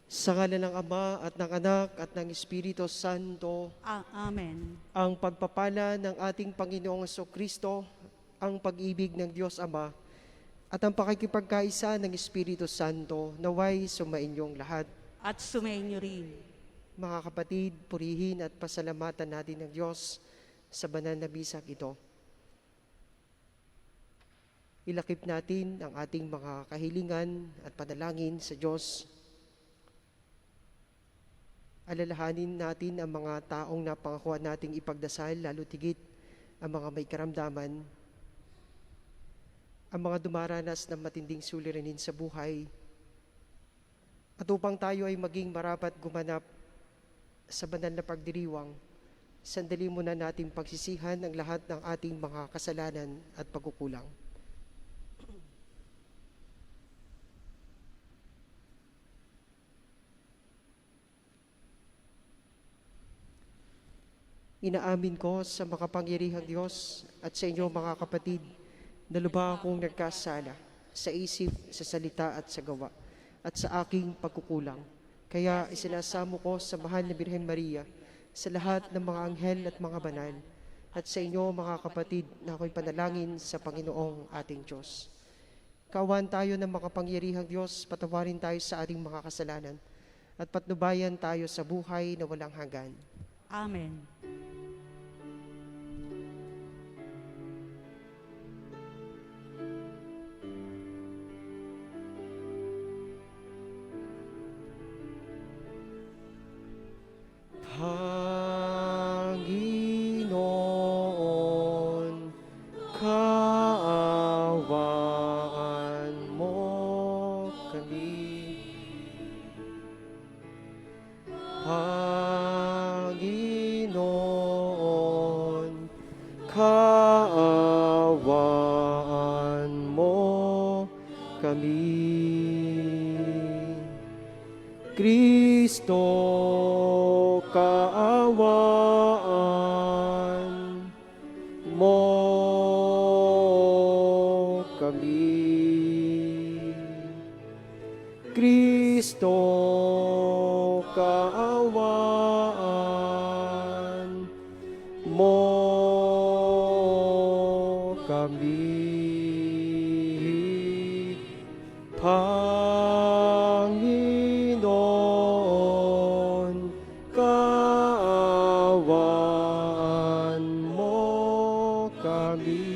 Sa ngalan ng Ama at ng Anak at ng Espiritu Santo, Amen. ang pagpapala ng ating Panginoong Kristo, ang pag-ibig ng Diyos Ama, at ang pakikipagkaisa ng Espiritu Santo naway sumainyong lahat. At sumainyo rin. Mga kapatid, purihin at pasalamatan natin ng Diyos sa banal na bisag ito. Ilakip natin ang ating mga kahilingan at panalangin sa Diyos. Alalahanin natin ang mga taong napangakuan nating ipagdasal, lalo tigit ang mga may karamdaman, ang mga dumaranas ng matinding suliranin sa buhay, at upang tayo ay maging marapat gumanap sa banal na pagdiriwang, sandali muna natin pagsisihan ang lahat ng ating mga kasalanan at pagkukulang. Inaamin ko sa makapangyarihang Diyos at sa inyo mga kapatid na lubha akong nagkasala sa isip, sa salita at sa gawa at sa aking pagkukulang. Kaya isinasamo ko sa mahal na Birhen Maria, sa lahat ng mga anghel at mga banal, at sa inyo mga kapatid na ako'y panalangin sa Panginoong ating Diyos. Kaawaan tayo ng makapangyarihang Diyos, patawarin tayo sa ating mga kasalanan at patnubayan tayo sa buhay na walang hanggan. Amen. Panginoon, kaawaan mo kami. Panginoon, kaawaan mo kami. Kristo, kaawaan mo kami. Kristo, kaawaan mo kami. Panginoon, kaawaan mo kami.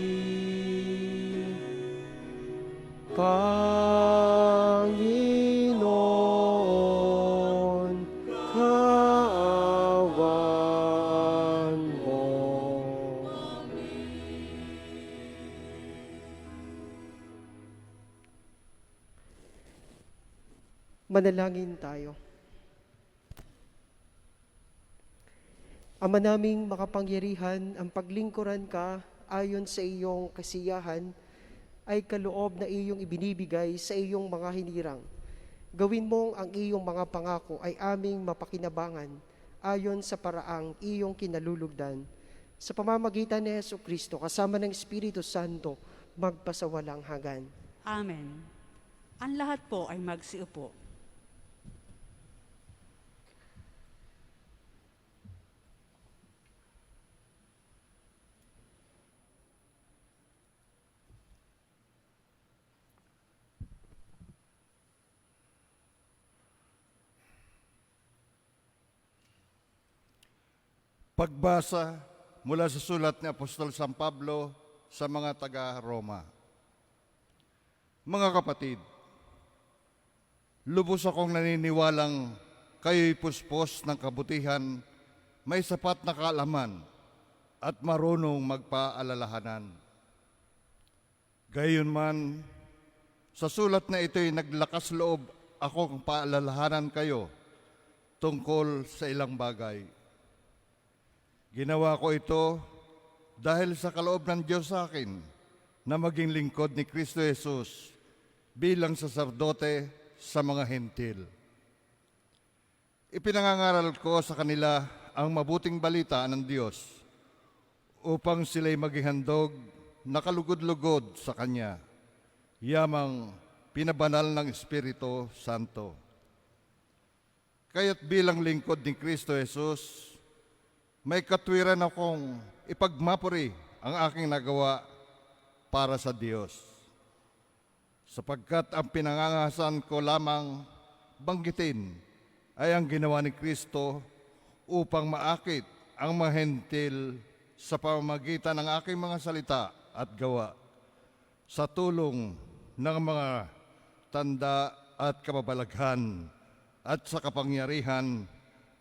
Panginoon, kaawaan mo kami. Manalangin tayo. Ama naming makapangyarihan, ang paglingkuran ka ayon sa iyong kasiyahan ay kaloob na iyong ibinibigay sa iyong mga hinirang. Gawin mong ang iyong mga pangako ay aming mapakinabangan ayon sa paraang iyong kinalulugdan. Sa pamamagitan ni Jesucristo, kasama ng Espiritu Santo, magpasawalang hanggan. Amen. Ang lahat po ay magsiupo. Pagbasa mula sa sulat ni Apostol San Pablo sa mga taga-Roma. Mga kapatid, lubos akong naniniwalang kayo'y puspos ng kabutihan, may sapat na kaalaman at marunong magpaalalahanan. Gayunman, sa sulat na ito'y naglakas loob akong paalalahanan kayo tungkol sa ilang bagay. Ginawa ko ito dahil sa kaloob ng Diyos sa akin na maging lingkod ni Kristo Jesus bilang saserdote sa mga hentil. Ipinangangaral ko sa kanila ang mabuting balita ng Diyos upang sila'y maging handog na kalugod-lugod sa Kanya, yamang pinabanal ng Espiritu Santo. Kaya't bilang lingkod ni Kristo Jesus, may katwiran akong ipagmapuri ang aking nagawa para sa Diyos. Sapagkat ang pinangangasan ko lamang banggitin ay ang ginawa ni Kristo upang maakit ang mga hentil sa pamamagitan ng aking mga salita at gawa sa tulong ng mga tanda at kababalaghan at sa kapangyarihan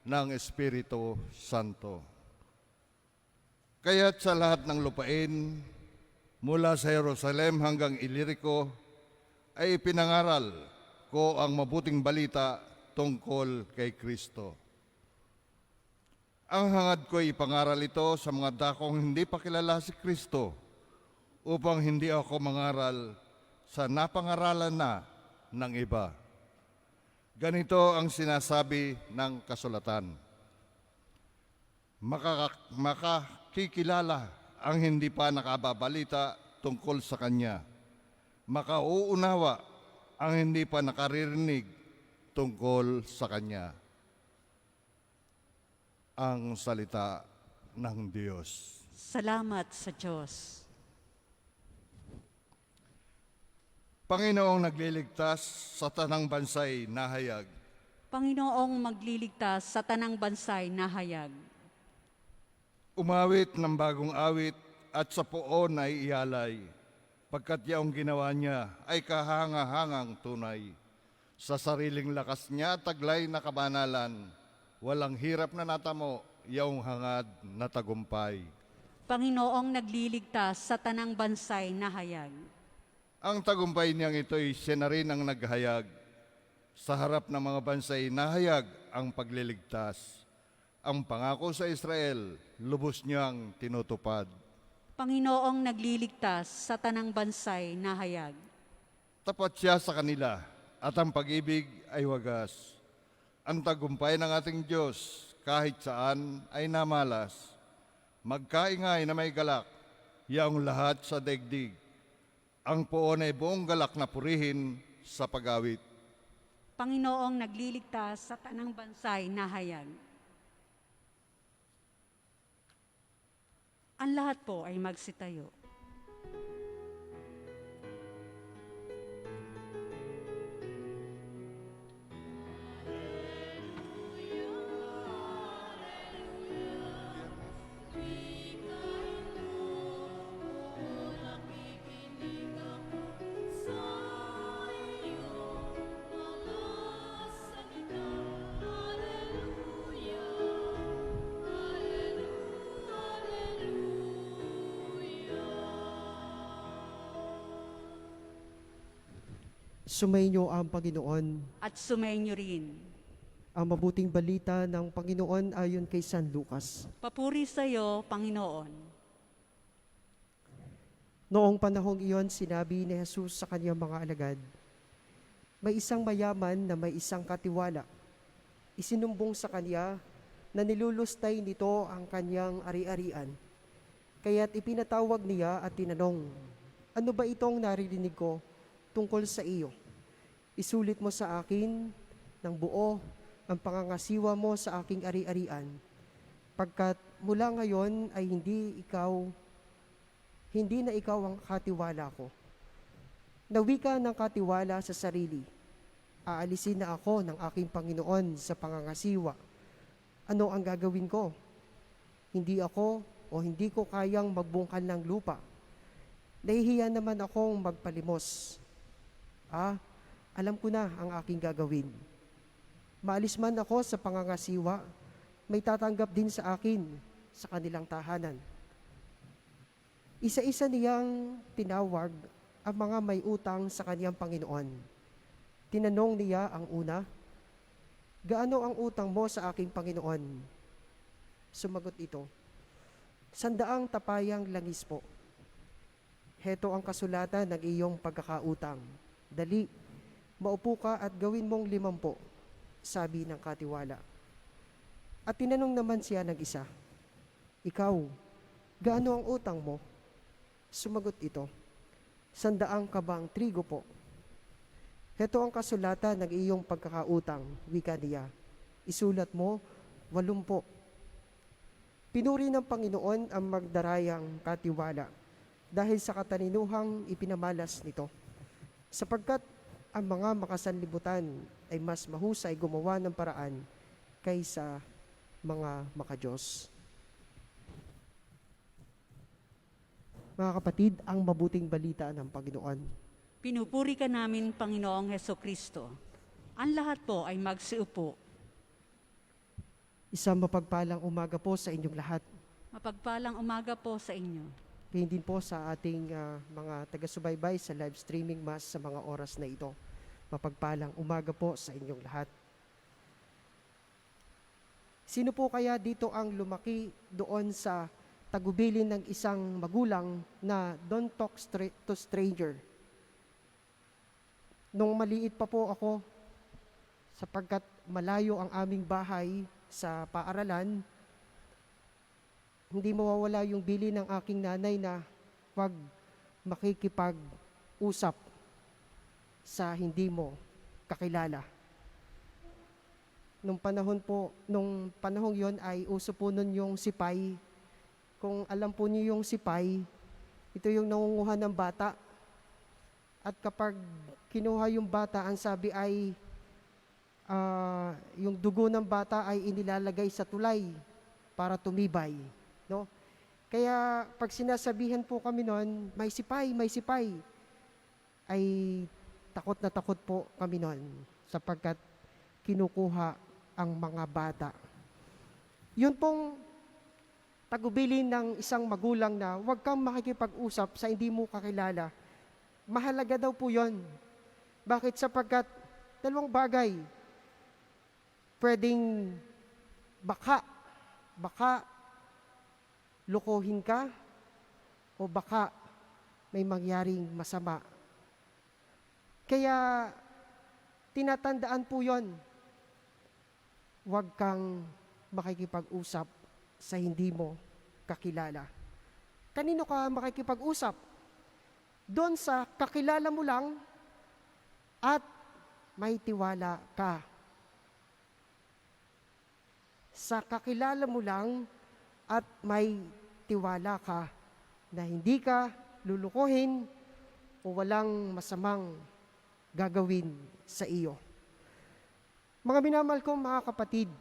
ng Espiritu Santo. Kaya't sa lahat ng lupain, mula sa Jerusalem hanggang Ilirico, ay ipinangaral ko ang mabuting balita tungkol kay Kristo. Ang hangad ko ay ipangaral ito sa mga dakong hindi pa kilala si Kristo, upang hindi ako mangaral sa napangaralan na ng iba. Ganito ang sinasabi ng kasulatan: makakikilala ang hindi pa nakababalita tungkol sa Kanya. Makauunawa ang hindi pa nakaririnig tungkol sa Kanya. Ang salita ng Diyos. Salamat sa Diyos. Panginoong nagliligtas sa tanang bansay nahayag. Panginoong magliligtas sa tanang bansay nahayag. Umawit ng bagong awit at sa poon ay ialay, pagkat yaong ginawa niya ay kahanga-hangang tunay. Sa sariling lakas niya taglay na kabanalan, walang hirap na natamo, yaong hangad na tagumpay. Panginoong nagliligtas sa tanang bansay nahayag. Ang tagumpay niyang ito'y siya na rin ang naghayag. Sa harap ng mga bansay nahayag ang pagliligtas. Ang pangako sa Israel, lubos niyang tinutupad. Panginoong nagliligtas sa tanang bansay nahayag. Tapat siya sa kanila at ang pag-ibig ay wagas. Ang tagumpay ng ating Diyos kahit saan ay namalas. Magkaingay na may galak, yaong lahat sa daigdig. Ang poon ay buong galak na purihin sa pag-awit. Panginoong nagliligtas sa tanang bansay nahayag. Ang lahat po ay magsitayo. Sumainyo ang Panginoon. At sumainyo rin. Ang mabuting balita ng Panginoon ayon kay San Lucas. Papuri sa iyo, Panginoon. Noong panahong iyon, sinabi ni Jesus sa kanyang mga alagad, may isang mayaman na may isang katiwala. Isinumbong sa kanya na nilulustay nito ang kanyang ari-arian. Kaya't ipinatawag niya at tinanong, ano ba itong naririnig ko tungkol sa iyo? Isulit mo sa akin ng buo ang pangangasiwa mo sa aking ari-arian, pagkat mula ngayon ay hindi na ikaw ang katiwala ko. Nawi ka ng katiwala sa sarili. Aalisin na ako ng aking Panginoon sa pangangasiwa. Ano ang gagawin ko? Hindi ko kayang magbungkal ng lupa. Nahihiya naman akong magpalimos. Alam ko na ang aking gagawin. Maalis man ako sa pangangasiwa, may tatanggap din sa akin sa kanilang tahanan. Isa-isa niyang tinawag ang mga may utang sa kaniyang Panginoon. Tinanong niya ang una, gaano ang utang mo sa aking Panginoon? Sumagot ito, 100 tapayang langis po. Heto ang kasulatan ng iyong pagkakautang. Dali, maupo ka at gawin mong 50, sabi ng katiwala. At tinanong naman siya ng isa, ikaw, gaano ang utang mo? Sumagot ito, 100 kabang trigo po. Heto ang kasulatan ng iyong pagkakautang, wika niya. isulat mo 80. Pinuri ng Panginoon ang magdarayang katiwala dahil sa kataninuhang ipinamalas nito, sapagkat ang mga makasanlibutan ay mas mahusay gumawa ng paraan kaysa mga makadiyos. Mga kapatid, ang mabuting balita ng Panginoon. Pinupuri ka namin, Panginoong Hesukristo. Ang lahat po ay magsiupo. Isang mapagpalang umaga po sa inyong lahat. Mapagpalang umaga po sa inyo. Ngayon din po sa ating mga taga-subaybay sa live streaming mass sa mga oras na ito. Mapagpalang umaga po sa inyong lahat. Sino po kaya dito ang lumaki doon sa tagubilin ng isang magulang na don't talk to stranger? Nung maliit pa po ako, sapagkat malayo ang aming bahay sa paaralan, hindi mawawala yung bili ng aking nanay na huwag makikipag-usap sa hindi mo kakilala. Nung panahong yon ay uso po nun yung sipay. Kung alam po niyo yung sipay, ito yung nangunguha ng bata. At kapag kinuha yung bata, ang sabi ay yung dugo ng bata ay inilalagay sa tulay para tumibay, no? Kaya pag sinasabihan po kami noon, may sipay, ay takot na takot po kami noon sapagkat kinukuha ang mga bata. Yun pong tagubilin ng isang magulang na huwag kang makikipag-usap sa hindi mo kakilala. Mahalaga daw po yun. Bakit? Sapagkat dalawang bagay. Pwedeng baka lukohin ka o baka may mangyaring masama. Kaya tinatandaan po yon. Huwag kang makikipag-usap sa hindi mo kakilala. Kanino ka makikipag-usap? Doon sa kakilala mo lang at may tiwala ka. Sa kakilala mo lang at may tiwala ka na hindi ka lulukuhin o walang masamang gagawin sa iyo. Mga minamahal kong mga kapatid,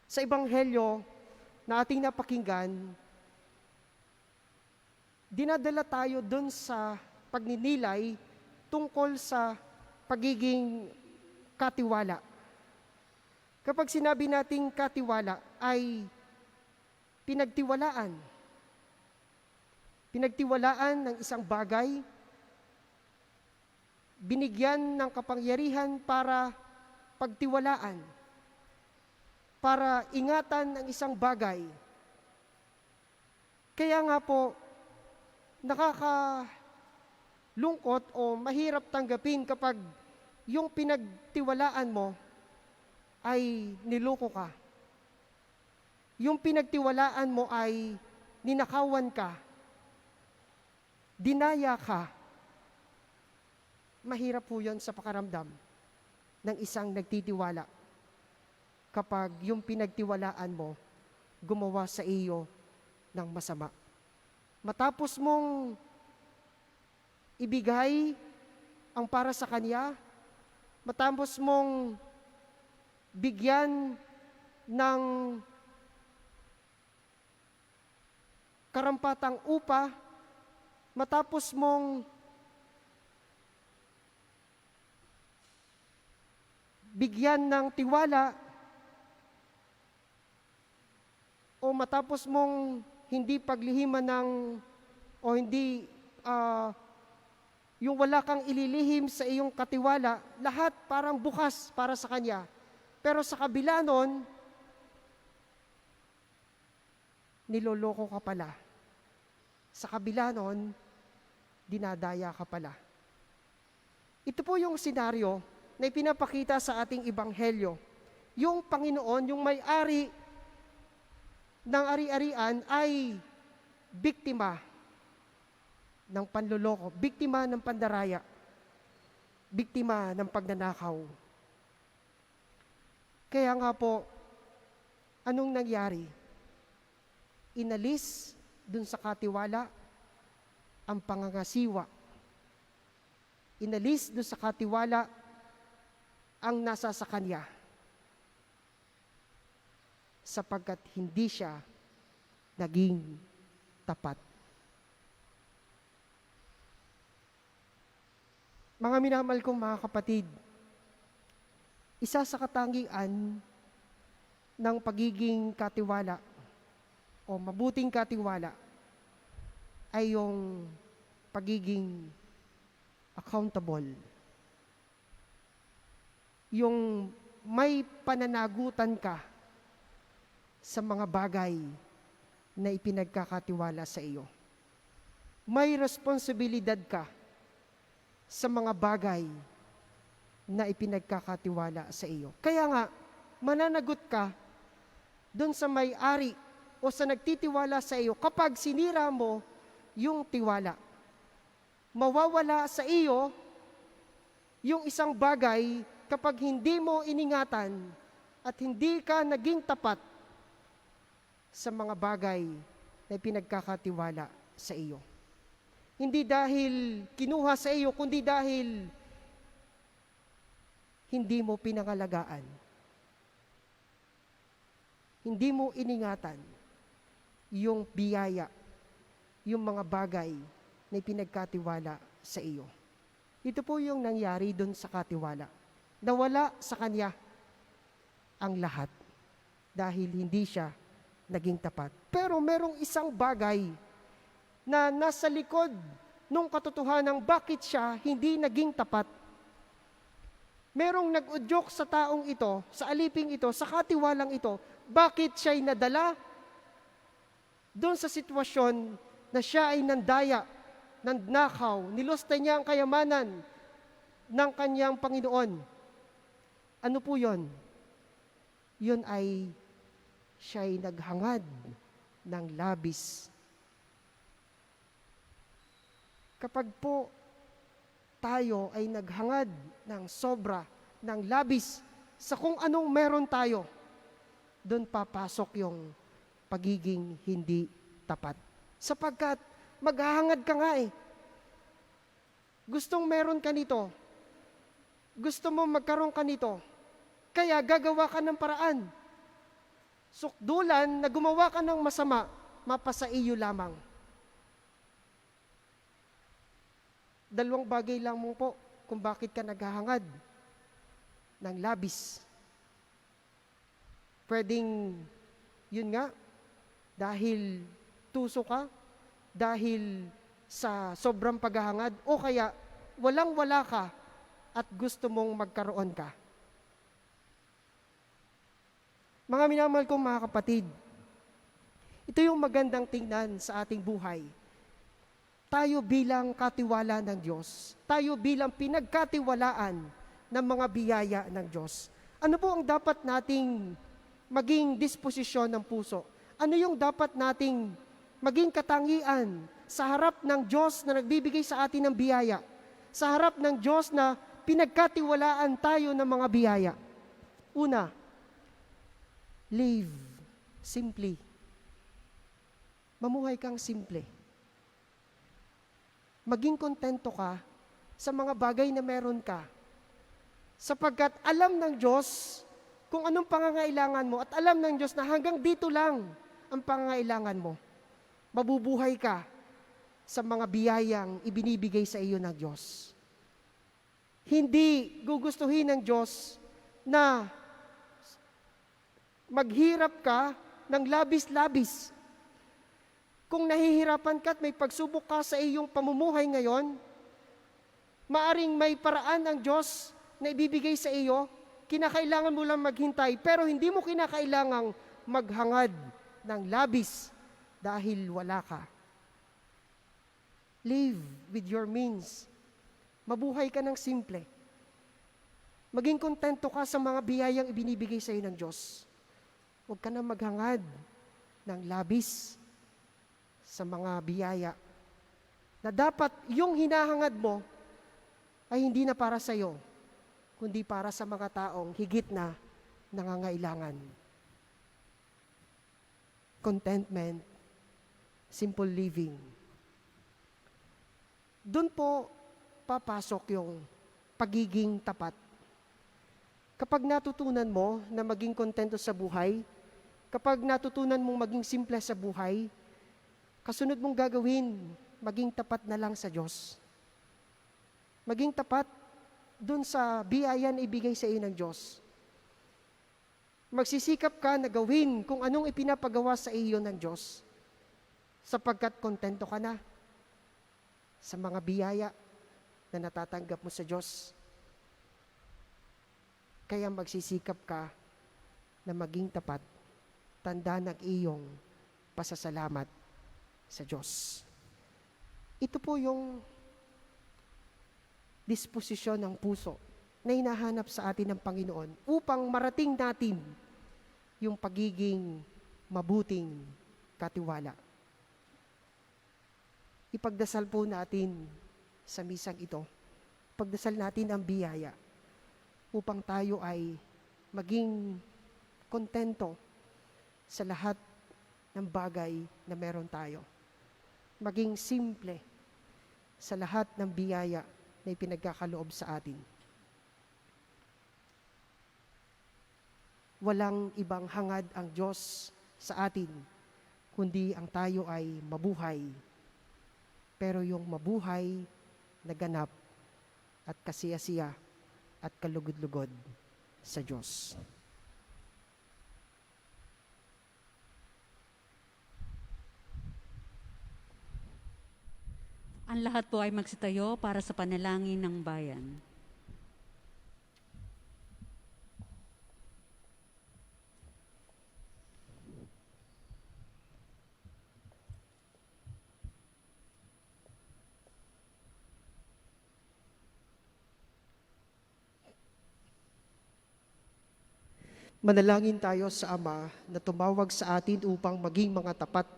sa Ebanghelyo na ating napakinggan, dinadala tayo dun sa pagninilay tungkol sa pagiging katiwala. Kapag sinabi nating katiwala ay pinagtiwalaan. Pinagtiwalaan ng isang bagay, binigyan ng kapangyarihan para pagtiwalaan, para ingatan ang isang bagay. Kaya nga po, nakakalungkot o mahirap tanggapin kapag yung pinagtiwalaan mo ay niloko ka. Yung pinagtiwalaan mo ay ninakawan ka, dinaya ka. Mahirap po yun sa pakaramdam ng isang nagtitiwala kapag yung pinagtiwalaan mo gumawa sa iyo ng masama. Matapos mong ibigay ang para sa kanya, matapos mong bigyan ng karampatang upa, matapos mong bigyan ng tiwala, o matapos mong hindi paglihiman ng, o hindi, yung wala kang ililihim sa iyong katiwala, lahat parang bukas para sa Kanya. Pero sa kabila nun, niloloko ka pala. Sa kabila nun, dinadaya ka pala. Ito po yung senaryo na ipinapakita sa ating Ebanghelyo. Yung Panginoon, yung may-ari ng ari-arian ay biktima ng panloloko, biktima ng pandaraya, biktima ng pagnanakaw. Kaya nga po, anong nangyari? Inalis dun sa katiwala ang pangangasiwa. Inalis dun sa katiwala ang nasa sa kanya. Sapagkat hindi siya naging tapat. Mga minamahal kong mga kapatid, isa sa katangian ng pagiging katiwala o mabuting katiwala ay yung pagiging accountable. Yung may pananagutan ka sa mga bagay na ipinagkakatiwala sa iyo. May responsibilidad ka sa mga bagay na ipinagkakatiwala sa iyo. Kaya nga, mananagot ka doon sa may-ari o sa nagtitiwala sa iyo kapag sinira mo yung tiwala. Mawawala sa iyo yung isang bagay kapag hindi mo iningatan at hindi ka naging tapat sa mga bagay na pinagkakatiwala sa iyo. Hindi dahil kinuha sa iyo, kundi dahil hindi mo pinangalagaan. Hindi mo iningatan yung biyaya, yung mga bagay na pinagkatiwala sa iyo. Ito po yung nangyari doon sa katiwala. Nawala sa kanya ang lahat dahil hindi siya naging tapat. Pero merong isang bagay na nasa likod nung katotohanan bakit siya hindi naging tapat. Merong nag-udyok sa taong ito, sa aliping ito, sa katiwalang ito, bakit siya'y nadala doon sa sitwasyon na siya ay nandaya, nandnakaw, nilosta niya ang kayamanan ng kanyang Panginoon. Ano po yon? Yun ay siya'y naghangad ng labis. Kapag po tayo ay naghangad ng sobra, ng labis, sa kung anong meron tayo, doon papasok yung pagiging hindi tapat. Sapagkat maghahangad ka nga eh. Gustong meron ka nito. Gusto mo magkaroon ka nito. Kaya gagawa ka ng paraan. Sukdulan na gumawa ka ng masama, mapasa iyo lamang. Dalawang bagay lang mo po kung bakit ka naghahangad ng labis. Pwedeng, yun nga, dahil tuso ka, dahil sa sobrang paghahangad, o kaya walang-wala ka at gusto mong magkaroon ka. Mga minamahal kong mga kapatid, ito yung magandang tingnan sa ating buhay. Tayo bilang katiwala ng Diyos, tayo bilang pinagkatiwalaan ng mga biyaya ng Diyos. Ano po ang dapat nating maging disposisyon ng puso? Ano yung dapat nating maging katangian sa harap ng Diyos na nagbibigay sa atin ng biyaya? Sa harap ng Diyos na pinagkatiwalaan tayo ng mga biyaya? Una, live simply. Mamuhay kang simple. Maging kontento ka sa mga bagay na meron ka. Sapagkat alam ng Diyos kung anong pangangailangan mo at alam ng Diyos na hanggang dito lang ang pangangailangan mo. Mabubuhay ka sa mga biyayang ibinibigay sa iyo ng Diyos. Hindi gugustuhin ng Diyos na maghirap ka ng labis-labis. Kung nahihirapan ka at may pagsubok ka sa iyong pamumuhay ngayon, maaring may paraan ng Diyos na ibibigay sa iyo, kinakailangan mo lang maghintay, pero hindi mo kinakailangang maghangad ng labis dahil wala ka. Live with your means. Mabuhay ka ng simple. Maging kontento ka sa mga biyayang ibinibigay sa iyo ng Diyos. Huwag ka na maghangad ng labis sa mga biyaya na dapat yung hinahangad mo ay hindi na para sa iyo, kundi para sa mga taong higit na nangangailangan. Contentment, simple living. Doon po papasok yung pagiging tapat. Kapag natutunan mo na maging kontento sa buhay, kapag natutunan mong maging simple sa buhay, kasunod mong gagawin, maging tapat na lang sa Diyos. Maging tapat doon sa biyaya na ibigay sa iyo ng Diyos. Magsisikap ka na gawin kung anong ipinapagawa sa iyo ng Diyos, sapagkat kontento ka na sa mga biyaya na natatanggap mo sa Diyos. Kaya magsisikap ka na maging tapat, tanda ng iyong pasasalamat sa Diyos. Ito po yung disposisyon ng puso na hinahanap sa atin ng Panginoon upang marating natin yung pagiging mabuting katiwala. Ipagdasal po natin sa misang ito. Pagdasal natin ang biyaya upang tayo ay maging kontento sa lahat ng bagay na meron tayo. Maging simple sa lahat ng biyaya na ipinagkakaloob sa atin. Walang ibang hangad ang Diyos sa atin, kundi ang tayo ay mabuhay. Pero yung mabuhay na ganap at kasiyasiya at kalugod-lugod sa Diyos. Ang lahat po ay magsitayo para sa panalangin ng bayan. Manalangin tayo sa Ama na tumawag sa atin upang maging mga tapat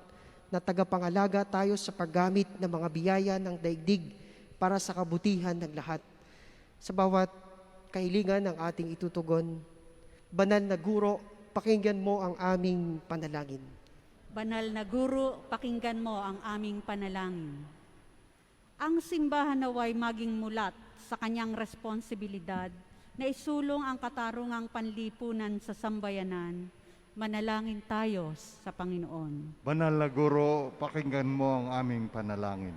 na tagapangalaga tayo sa paggamit ng mga biyaya ng daigdig para sa kabutihan ng lahat. Sa bawat kahilingan ng ating itutugon, Banal na Guro, pakinggan mo ang aming panalangin. Banal na Guro, pakinggan mo ang aming panalangin. Ang simbahan naway maging mulat sa kanyang responsibilidad na isulong ang katarungang panlipunan sa sambayanan. Manalangin tayo sa Panginoon. Banal na Guro, pakinggan mo ang aming panalangin.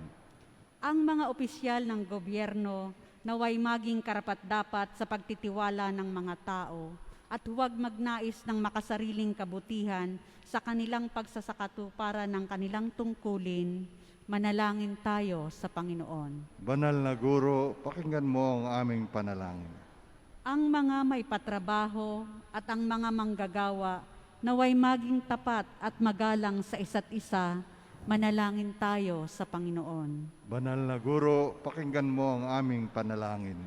Ang mga opisyal ng gobyerno naway maging karapat-dapat sa pagtitiwala ng mga tao at huwag magnais ng makasariling kabutihan sa kanilang pagsasakatuparan ng kanilang tungkulin. Manalangin tayo sa Panginoon. Banal na Guro, pakinggan mo ang aming panalangin. Ang mga may patrabaho at ang mga manggagawa naway maging tapat at magalang sa isa't isa. Manalangin tayo sa Panginoon. Banal na Guro, pakinggan mo ang aming panalangin.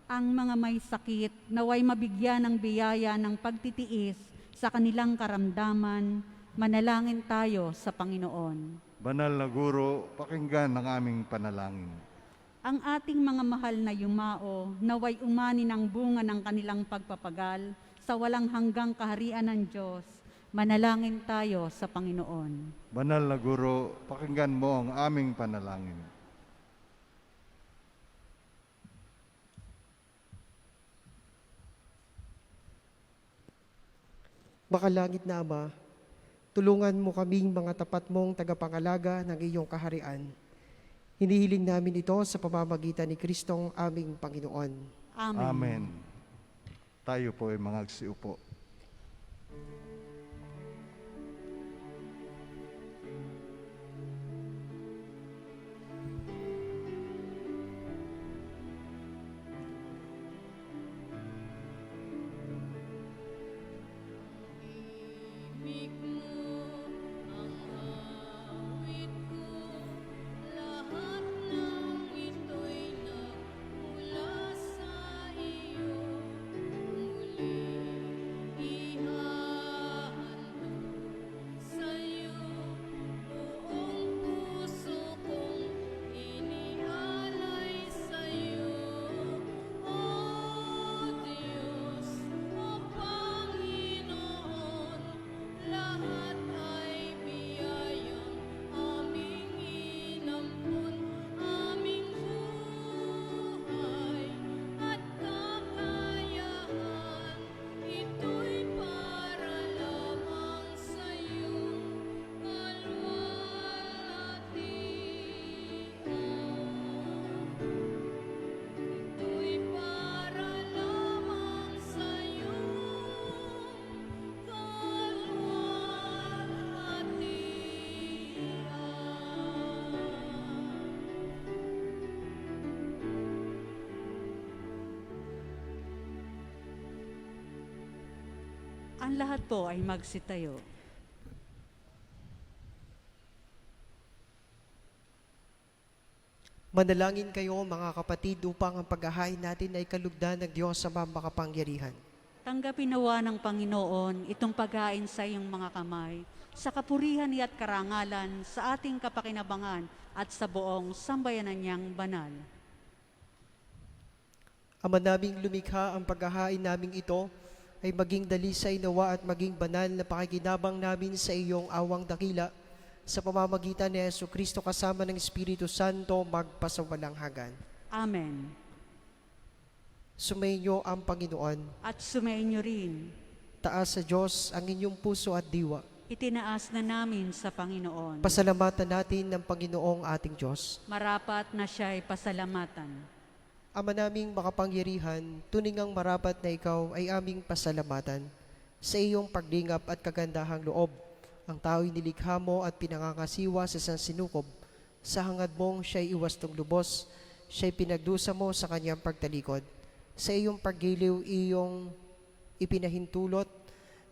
Ang mga may sakit naway mabigyan ng biyaya ng pagtitiis sa kanilang karamdaman. Manalangin tayo sa Panginoon. Banal na Guro, pakinggan ang aming panalangin. Ang ating mga mahal na yumao naway umani ng bunga ng kanilang pagpapagal sa walang hanggang kaharian ng Diyos. Manalangin tayo sa Panginoon. Banal na Guro, pakinggan mo ang aming panalangin. Makalangit na Ama, tulungan mo kaming mga tapat mong tagapangalaga ng iyong kaharian. Hinihiling namin ito sa pamamagitan ni Kristong aming Panginoon. Amen. Amen. Tayo po ay mga agsiupo. Ang lahat po ay magsitayo. Manalangin kayo mga kapatid upang ang paghahain natin ay kalugdan ng Diyos sa makapangyarihan. Tanggapin nawa ng Panginoon itong paghain sa iyong mga kamay, sa kapurihan niya at karangalan, sa ating kapakinabangan at sa buong sambayanan niyang banal. Ama naming lumikha, ang paghahain naming ito ay maging dalisay nawa at maging banal na pakikinabang namin sa iyong awang dakila sa pamamagitan ni Jesucristo kasama ng Espiritu Santo magpasawalang hanggan. Amen. Sumainyo ang Panginoon. At sumainyo rin, Taas sa Diyos ang inyong puso at diwa. itinaas na namin sa Panginoon. Pasalamatan natin ng Panginoong ating Diyos. Marapat na siya'y pasalamatan. Ama naming makapangyarihan, tuningang marapat na ikaw ay aming pasalamatan sa iyong paglingap at kagandahang loob. Ang tao'y nilikha mo at pinangangasiwa sa sansinukob. Sa hangad mong siya'y iwastong lubos, siya'y pinagdusa mo sa kanyang pagtalikod. Sa iyong paggiliw, iyong ipinahintulot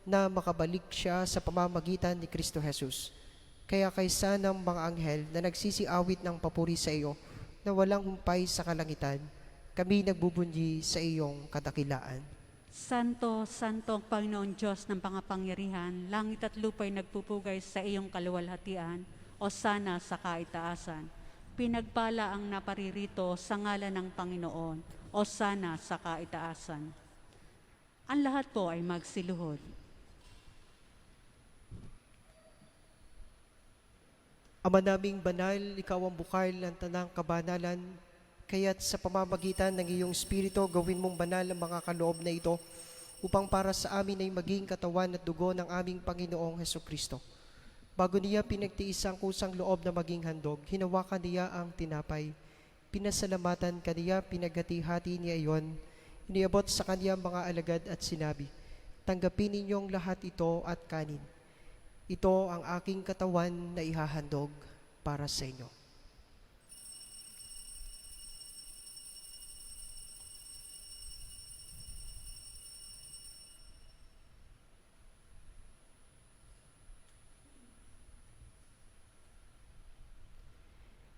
na makabalik siya sa pamamagitan ni Kristo Jesus. Kaya kaysa ng mga anghel na nagsisiawit ng papuri sa iyo, na walang humpay sa kalangitan, kami nagbubunyi sa iyong kadakilaan. Santo, Santo ang Panginoon Diyos ng pangapangyarihan, langit at lupa'y nagpupugay sa iyong kaluwalhatian, o sana sa kaitaasan. Pinagpala ang naparirito sa ngalan ng Panginoon, o sana sa kaitaasan. Ang lahat po ay magsiluhod. Ama naming banal, ikaw ang bukal ng tanang kabanalan, kaya't sa pamamagitan ng iyong Espiritu, gawin mong banal ang mga kaloob na ito upang para sa amin ay maging katawan at dugo ng aming Panginoong Hesukristo. Bago niya pinagtiis ang kusang loob na maging handog, hinawakan niya ang tinapay. Pinasalamatan kaniya, pinaghati-hati niya iyon, iniabot sa kaniyang mga alagad at sinabi, "Tanggapin ninyong lahat ito at kanin. Ito ang aking katawan na ihahandog para sa inyo."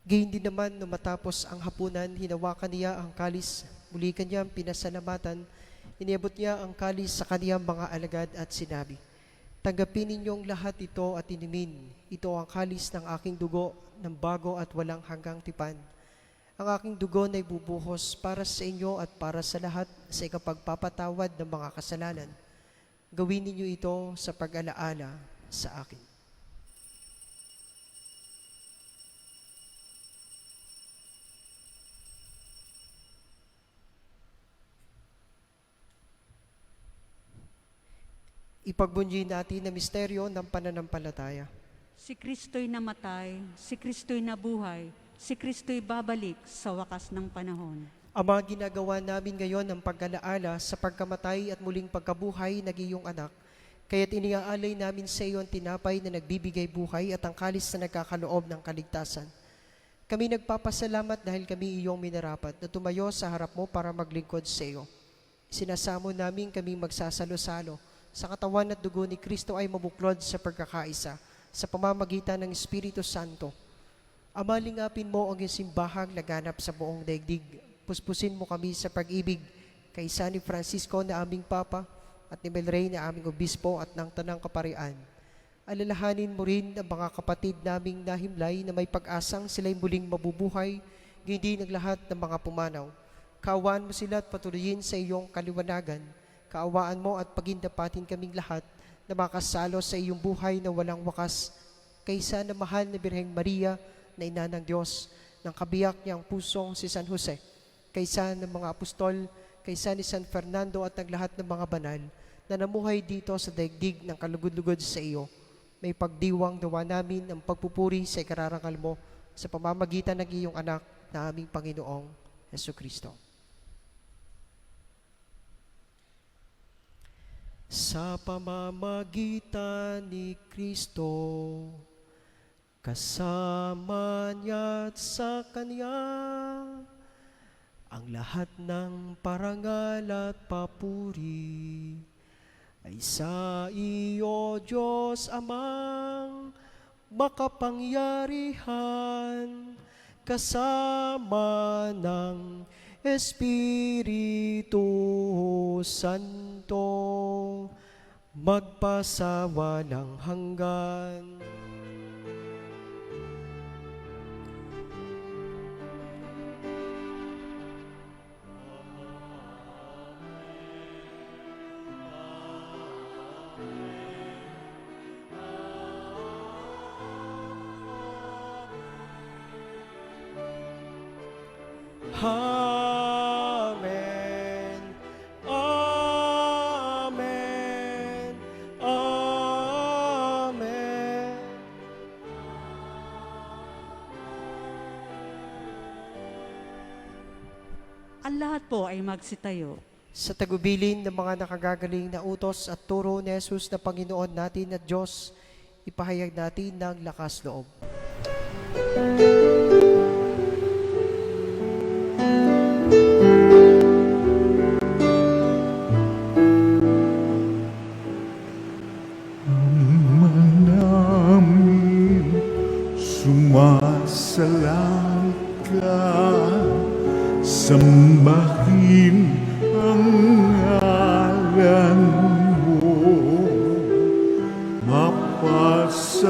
Gayun din naman, nung matapos ang hapunan, hinawakan niya ang kalis, muli kanyang pinasalamatan, iniabot niya ang kalis sa kaniyang mga alagad at sinabi, "Tanggapin ninyong lahat ito at inumin. Ito ang kalis ng aking dugo, ng bago at walang hanggang tipan. Ang aking dugo na ibubuhos para sa inyo at para sa lahat sa ikapagpapatawad ng mga kasalanan. Gawin ninyo ito sa pag-alaala sa akin." Ipagbunyi natin na misteryo ng pananampalataya. Si Kristo'y namatay, si Kristo'y nabuhay, si Kristo'y babalik sa wakas ng panahon. Ama, ginagawa namin ngayon ang pag-alaala sa pagkamatay at muling pagkabuhay ng iyong anak, kaya't iniaalay namin sa iyo ang tinapay na nagbibigay buhay at ang kalis na nagkakaloob ng kaligtasan. Kami nagpapasalamat dahil kami iyong minarapat na tumayo sa harap mo para maglingkod sa iyo. Sinasamo namin kami magsasalo-salo sa katawan at dugo ni Kristo ay mabuklod sa pagkakaisa sa pamamagitan ng Espiritu Santo. Ama, lingapin mo ang iyong simbahang laganap sa buong daigdig. Puspusin mo kami sa pag-ibig kay San Francisco na aming Papa at ni Melray na aming Obispo at ng Tanang Kaparian. Alalahanin mo rin ang mga kapatid naming nahimlay na may pag-asang sila'y muling mabubuhay, hindi ng lahat ng mga pumanaw. Kaawaan mo sila at patuloyin sa iyong kaliwanagan. Kaawaan mo at pagindapatin kaming lahat na makasalo sa iyong buhay na walang wakas, kaysa na mahal na Birheng Maria na ina ng Diyos, ng kabiyak niyang pusong si San Jose, kaysa ng mga apostol, kaysa ni San Fernando at ng lahat ng mga banal na namuhay dito sa daigdig ng kalugod-lugod sa iyo. May pagdiwang nawa namin ang pagpupuri sa ikararangal mo sa pamamagitan ng iyong anak na aming Panginoong Hesukristo. Sa pamamagitan ni Kristo, kasama niya at sa Kanya, ang lahat ng parangal at papuri ay Sa iyo, Diyos Amang makapangyarihan, kasama ng Espiritu Santo, magpasawalang hanggan. Amen. Amen. Amen. Ang lahat po ay magsitayo. Sa tagubilin ng mga nakagagaling na utos at turo ni Jesus na Panginoon natin at Diyos, ipahayag natin ng lakas loob. Namin sumasalang ka, sambahin ang ngalan mo, mapasamin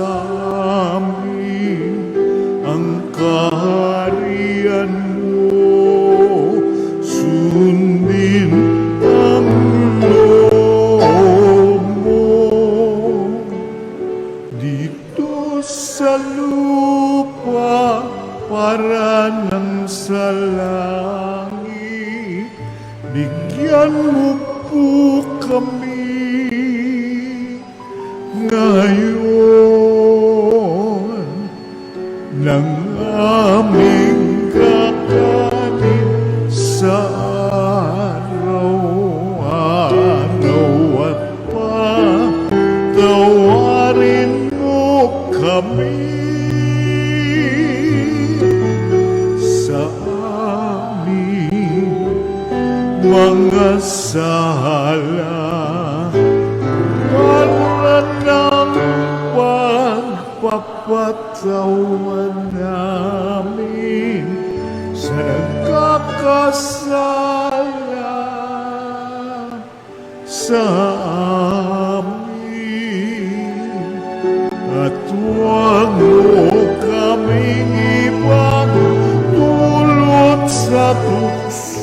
ang kaharian mo, sundin ang loob mo dito sa lupa para ng sa langit. Bigyan mo po kami ngayon ng aming kakanin sa araw-araw at patawarin mo kami sa aming mga sala, para ng pagpapatawan namin sa nagkakasala sa amin, at huwag mo kaming ipagdulot sa tukso,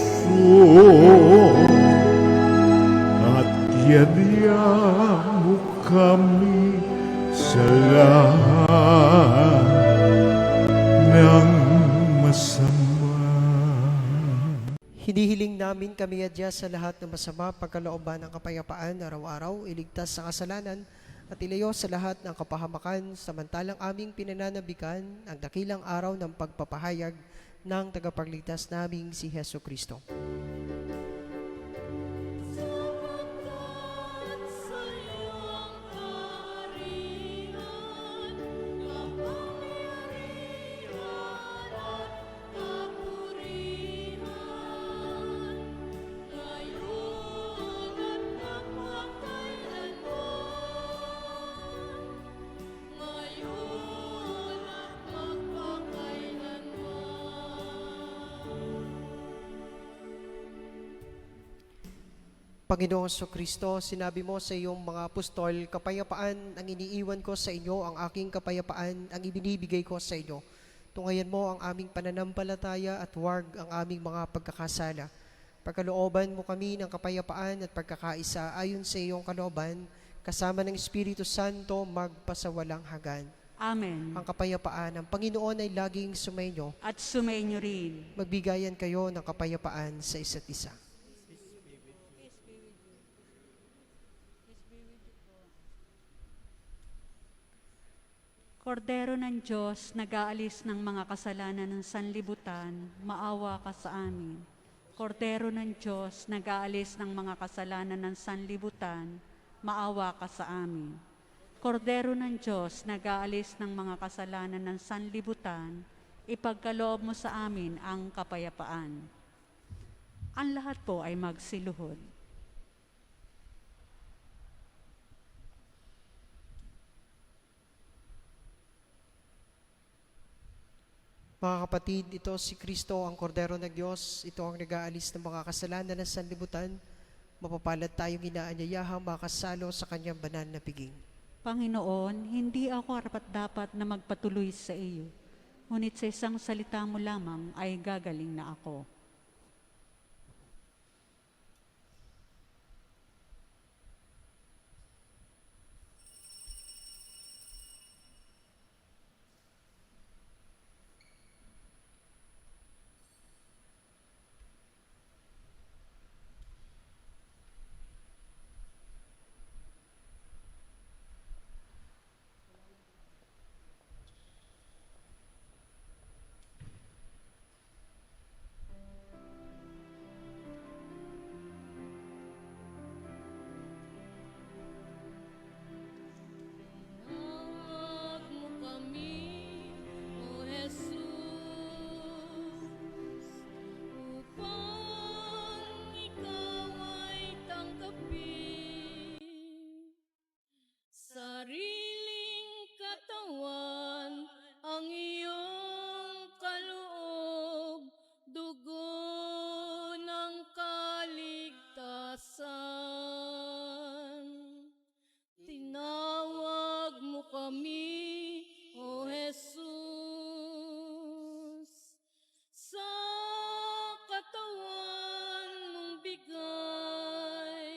at yadya mo kami sa lahat ng masama. Hinihiling namin kami adya sa lahat ng masama, pagkalooban ng kapayapaan araw-araw, iligtas sa kasalanan, at ilayo sa lahat ng kapahamakan, samantalang aming pinananabikan ang dakilang araw ng pagpapahayag ng tagapagligtas naming si Heso Kristo. Panginoong Kristo, sinabi mo sa iyong mga apostol, kapayapaan ang iniiwan ko sa inyo, ang aking kapayapaan ang ibinibigay ko sa inyo. Tungayan mo ang aming pananampalataya at huwag ang aming mga pagkakasala. Pagkalooban mo kami ng kapayapaan at pagkakaisa ayon sa iyong kalooban, kasama ng Espiritu Santo magpasawalang hanggan. Amen. Ang kapayapaan ng Panginoon ay laging sumainyo. At sumainyo rin. Magbigayan kayo ng kapayapaan sa isa't isa. Kordero ng Diyos, nag-aalis ng mga kasalanan ng sanlibutan, maawa ka sa amin. Kordero ng Diyos, nag-aalis ng mga kasalanan ng sanlibutan, maawa ka sa amin. Kordero ng Diyos, nag-aalis ng mga kasalanan ng sanlibutan, ipagkaloob mo sa amin ang kapayapaan. Ang lahat po ay magsiluhod. Mga kapatid, ito si Kristo, ang Kordero ng Diyos. Ito ang nag-aalis ng mga kasalanan ng sanlibutan. Mapapalad tayong inaanyayahang makasalo sa kanyang banal na piging. Panginoon, hindi ako karapat-dapat na magpatuloy sa iyo. Ngunit sa isang salita mo lamang ay gagaling na ako. Tawag mo kami, O Jesus, upang ikaw ay tanggapin. Sariling katawan ang iyong kaloob, dugo ng kaligtasan. Tinawag mo kami, O Jesus, sa katawan mong bigay.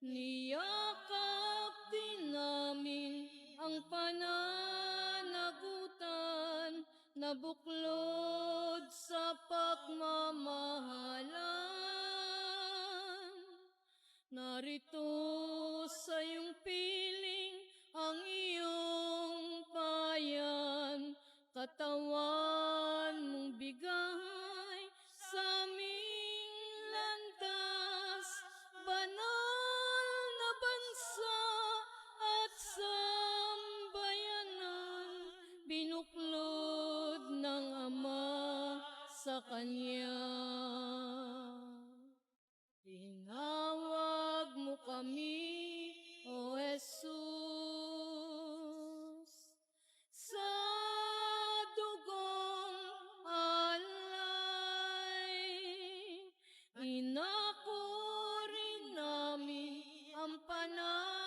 Niyakap din namin ang pananagutan na buklod sa pagmamahalan. Narito sa iyong piling ang iyong bayan, katawan mong bigay sa aming landas, banal na bansa at sambayanan, binuklod ng Ama sa Kanya. Tinawag mo kami, O Jesus, sa dugong alay. Inako rin namin ang pananagutan,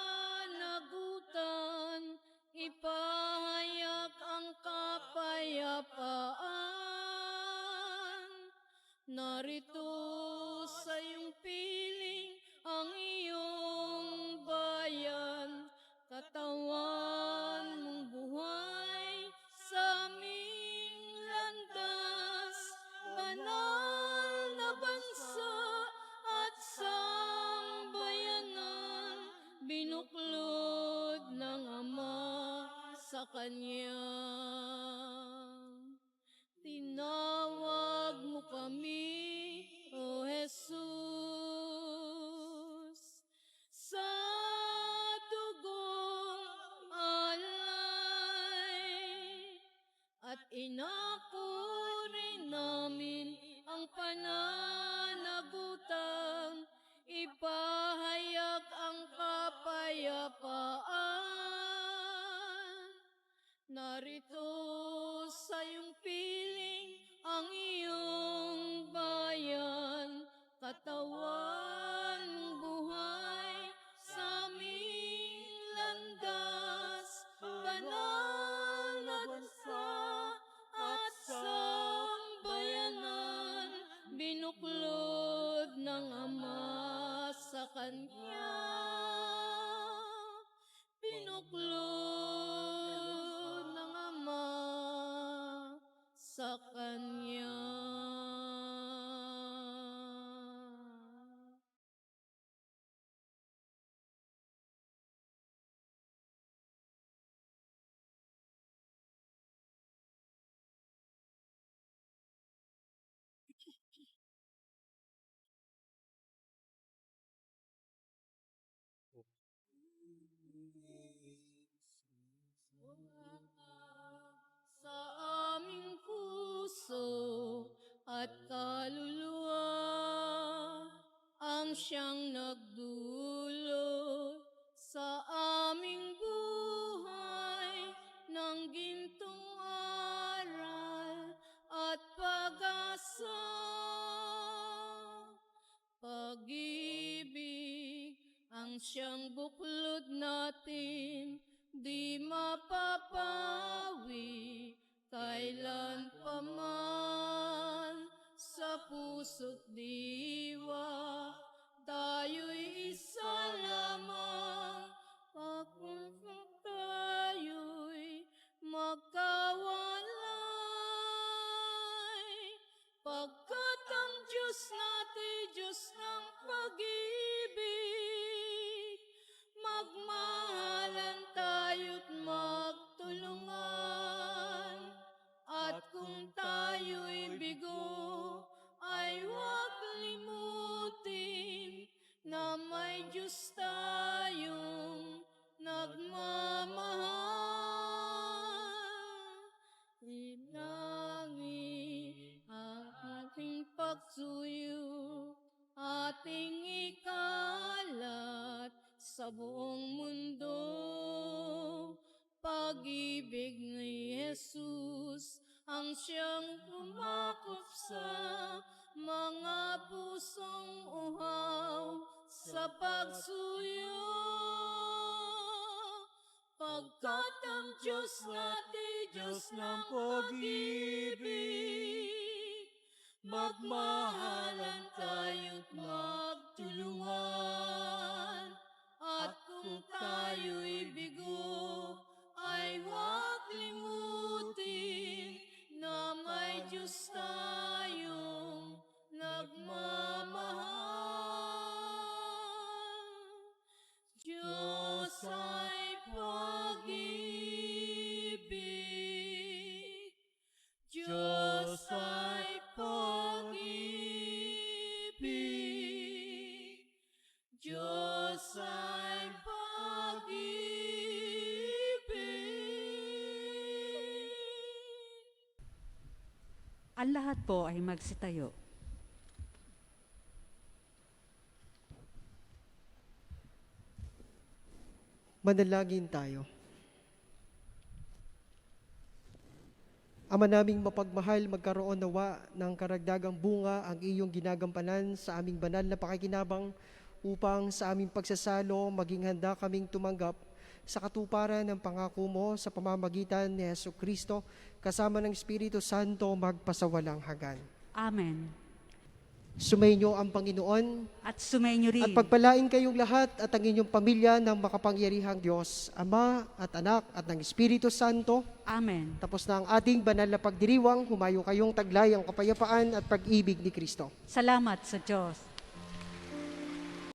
ipahayag ang kapayapaan. Narito sa iyong piling ang iyong bayan, katawan mong buhay sa aming landas, banal na bansa at sambayanan, binuklod ng Ama sa Kanya. Tinawag mo kami, O Jesus, sa dugong alay, at inako rin namin ang pananagutan, ipahayag ang kapayapaan. Narito sa iyong piling ang iyong bayan, katawan mong buhay sa aming landas, banal na bansa at sambayanan, binuklod ng Ama sa Kanya. Binuklod ng Ama sa Kanya. Sa aming puso at kaluluwa ang siyang nagdulot sa aming buhay ng gintong araw. siyang buklod natin, di mapapawi kailan pa man. Sa puso't diwa, tayo'y isa lamang, kung tayo'y magkawalay. Pagkat ang Diyos natin, Diyos ng pag-ibig, magmahalan tayo't magtulungan. At kung tayo'y bigo, ay huwag limutin na may Diyos tayong nagmamahal. Ilangin ang ating pagsuyo, ating ikalat sa buong mundo. Pag-ibig ni Jesus ang siyang tumakop sa mga pusong uhaw sa pagsuyo. Pagkat ang Diyos natin, Diyos ng pag-ibig, magmahalan tayo't magtulungan. At kung tayo'y bigo, ay huwag limutin na may Diyos tayong nagmamahal. Diyos ay pag-ibig, Diyos ay pag-ibig, Diyos ay pag-ibig. Ang lahat po ay magsitayo. Manalangin tayo. Ama naming mapagmahal, magkaroon nawa ng karagdagang bunga ang iyong ginagampanan sa aming banal na pakikinabang upang sa aming pagsasalo maging handa kaming tumanggap sa katuparan ng pangako mo sa pamamagitan ni Jesucristo kasama ng Espiritu Santo magpasawalang hanggan. Amen. Sumainyo ang Panginoon At sumainyo rin. at pagpalain kayong lahat at ang inyong pamilya ng makapangyarihang Diyos, Ama at Anak at ng Espiritu Santo. Amen. Tapos na ang ating banal na pagdiriwang, humayo kayong taglay ang kapayapaan at pag-ibig ni Kristo. Salamat sa Diyos.